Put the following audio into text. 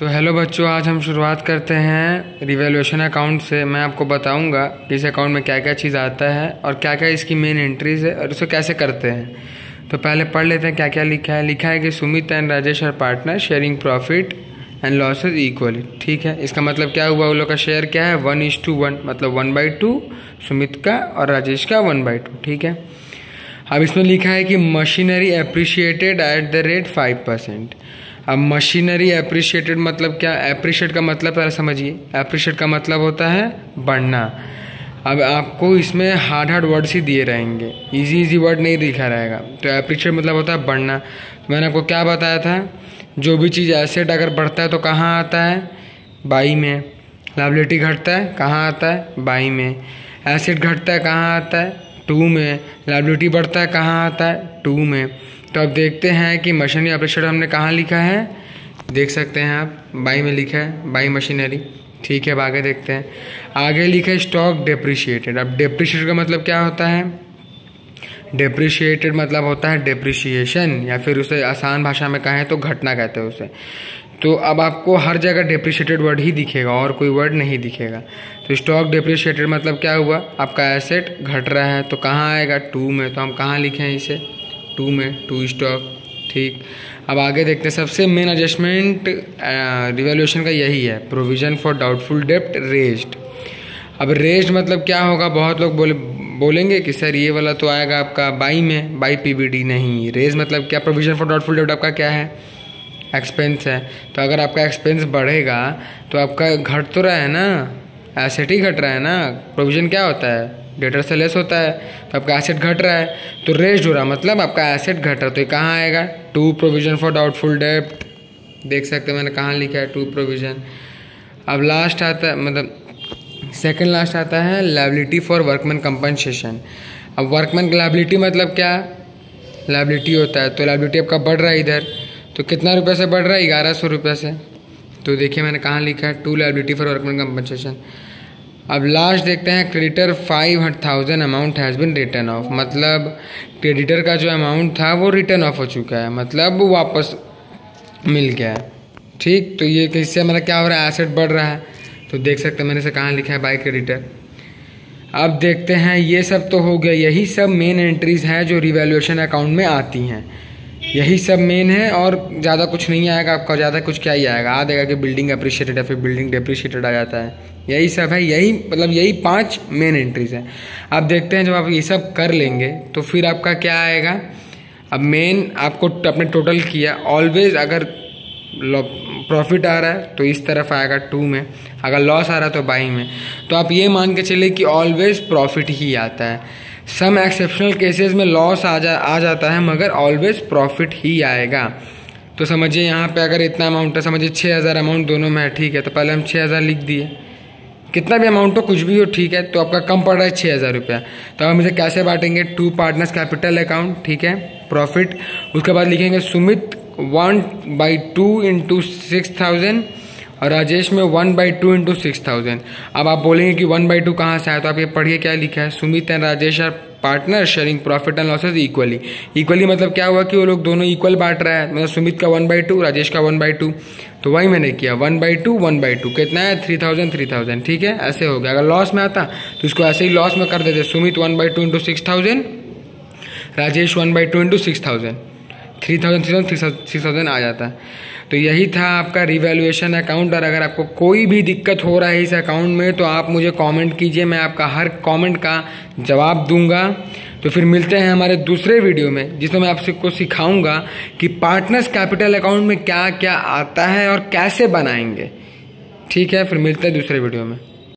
तो हेलो बच्चों, आज हम शुरुआत करते हैं रिवैल्यूएशन अकाउंट से। मैं आपको बताऊंगा कि इस अकाउंट में क्या क्या चीज़ आता है और क्या क्या इसकी मेन एंट्रीज है और उसे कैसे करते हैं। तो पहले पढ़ लेते हैं क्या क्या लिखा है। लिखा है कि Sumit and Rajesh are partner sharing profit and losses equally. ठीक है, इसका मतलब क्या हुआ, उन लोग का शेयर क्या है 1:1, मतलब 1/2 सुमित का और राजेश का 1/2। ठीक है, अब इसमें लिखा है कि machinery appreciated at the rate 5%। अब मशीनरी एप्रिशिएटेड मतलब क्या, एप्रिशिएट का मतलब पहले समझिए। एप्रिशिएट का मतलब होता है बढ़ना। अब आपको इसमें हार्ड वर्ड्स ही दिए रहेंगे, इजी वर्ड नहीं लिखा रहेगा। तो एप्रिशिएट मतलब होता है बढ़ना। तो मैंने आपको क्या बताया था, जो भी चीज़ एसेट अगर बढ़ता है तो कहाँ आता है, बाई में। लायबिलिटी घटता है कहाँ आता है, बाई में। एसेट घटता है कहाँ आता है, 2 में। लायबिलिटी बढ़ता है कहाँ आता है, 2 में। तो अब देखते हैं कि मशीनरी एप्रिशिएट हमने कहाँ लिखा है, देख सकते हैं आप, बाई में लिखा है, बाई मशीनरी। ठीक है, अब आगे देखते हैं। आगे लिखा है स्टॉक डेप्रिशिएटेड। अब डेप्रिशिएटेड का मतलब क्या होता है, डेप्रिशिएटेड मतलब होता है डेप्रिशिएशन, या फिर उसे आसान भाषा में कहें तो घटना कहते हैं उसे। तो अब आपको हर जगह डेप्रिशिएटेड वर्ड ही दिखेगा और कोई वर्ड नहीं दिखेगा। तो स्टॉक डेप्रिशिएटेड मतलब क्या हुआ, आपका एसेट घट रहा है तो कहाँ आएगा, 2 में। तो हम कहाँ लिखे हैं इसे, 2 में, 2 स्टॉक। ठीक, अब आगे देखते हैं। सबसे मेन एडजस्टमेंट रिवैल्यूएशन का यही है, प्रोविजन फॉर डाउटफुल डेप्ट रेज्ड। अब रेज्ड मतलब क्या होगा, बहुत लोग बोलेंगे कि सर ये वाला तो आएगा आपका बाई में, बाई पीबीडी। नहीं, रेज मतलब क्या, प्रोविजन फॉर डाउटफुल डेप्ट आपका क्या है, एक्सपेंस है। तो अगर आपका एक्सपेंस बढ़ेगा तो आपका घट तो रहा है ना, एसेट ही घट रहा है ना। प्रोविजन क्या होता है, डेटर से लेस होता है। तो आपका एसेट घट रहा है तो रेज्ड हो रहा, मतलब आपका एसेट घट रहा है। तो ये कहाँ आएगा, 2 प्रोविजन फॉर डाउटफुल डेप्ट। देख सकते हैं मैंने कहाँ लिखा है, 2 प्रोविजन। अब लास्ट आता है, मतलब सेकंड लास्ट आता है लायबिलिटी फॉर वर्कमैन कंपनसेशन। अब वर्कमैन लायबिलिटी मतलब क्या, लायबिलिटी होता है। तो लायबिलिटी आपका बढ़ रहा है इधर, तो कितना रुपये से बढ़ रहा है, 1100 रुपये से। तो देखिए मैंने कहाँ लिखा है, 2 लायबिलिटी फॉर वर्कमैन कंपनसेशन। अब लास्ट देखते हैं, creditor 5,000 amount has been return of. मतलब क्रेडिटर का जो अमाउंट था वो रिटर्न ऑफ हो चुका है, मतलब वो वापस मिल गया है। ठीक, तो ये इससे हमारा क्या हो रहा है, एसेट बढ़ रहा है। तो देख सकते हैं मैंने इसे कहाँ लिखा है, बाय क्रेडिटर। अब देखते हैं, ये सब तो हो गया, यही सब मेन एंट्रीज हैं जो रिवैल्यूएशन अकाउंट में आती हैं। यही सब मेन है और ज़्यादा कुछ नहीं आएगा आपका, ज़्यादा कुछ क्या ही आएगा। आ देगा कि बिल्डिंग एप्रिशिएटेड है, फिर बिल्डिंग डेप्रिशिएटेड आ जाता है। यही सब है, यही मतलब यही 5 मेन एंट्रीज हैं। अब देखते हैं जब आप ये सब कर लेंगे तो फिर आपका क्या आएगा। अब मेन आपको अपने टोटल किया, ऑलवेज अगर प्रॉफिट आ रहा है तो इस तरफ आएगा 2 में, अगर लॉस आ रहा है तो बाई में। तो आप ये मान के चले कि ऑलवेज प्रॉफिट ही आता है। सम एक्सेप्शनल केसेस में लॉस आ जाता है, मगर ऑलवेज प्रॉफिट ही आएगा। तो समझिए यहाँ पे अगर इतना अमाउंट है, समझिए 6,000 अमाउंट दोनों में है। ठीक है, तो पहले हम 6,000 लिख दिए, कितना भी अमाउंट हो, कुछ भी हो। ठीक है, तो आपका कम पड़ रहा है 6,000 रुपया। तो हम इसे कैसे बांटेंगे, 2 पार्टनर्स कैपिटल अकाउंट। ठीक है, प्रॉफिट। उसके बाद लिखेंगे सुमित 1/2 इंटू 6,000 और राजेश में 1/2 इंटू 6,000। अब आप बोलेंगे कि 1/2 कहाँ से आया, तो आप ये पढ़िए क्या लिखा है, Sumit and Rajesh are partner sharing profit and losses equally. Equally मतलब क्या हुआ कि वो लोग दोनों इक्वल बांट रहा है, मतलब सुमित का 1/2, राजेश का 1/2। तो वही मैंने किया, 1/2 1/2 कितना है, 3,000। ठीक है, ऐसे हो गया। अगर लॉस में आता तो इसको ऐसे ही लॉस में कर देते, सुमित 1/2 इंटू 6,000, राजेश 1/2 इंटू 6,000, 3,000 आ जाता है। तो यही था आपका रिवैल्यूएशन अकाउंट। और अगर आपको कोई भी दिक्कत हो रहा है इस अकाउंट में तो आप मुझे कमेंट कीजिए, मैं आपका हर कमेंट का जवाब दूंगा। तो फिर मिलते हैं हमारे दूसरे वीडियो में, जिसमें मैं आपको सिखाऊंगा कि पार्टनर्स कैपिटल अकाउंट में क्या क्या आता है और कैसे बनाएंगे। ठीक है, फिर मिलते हैं दूसरे वीडियो में।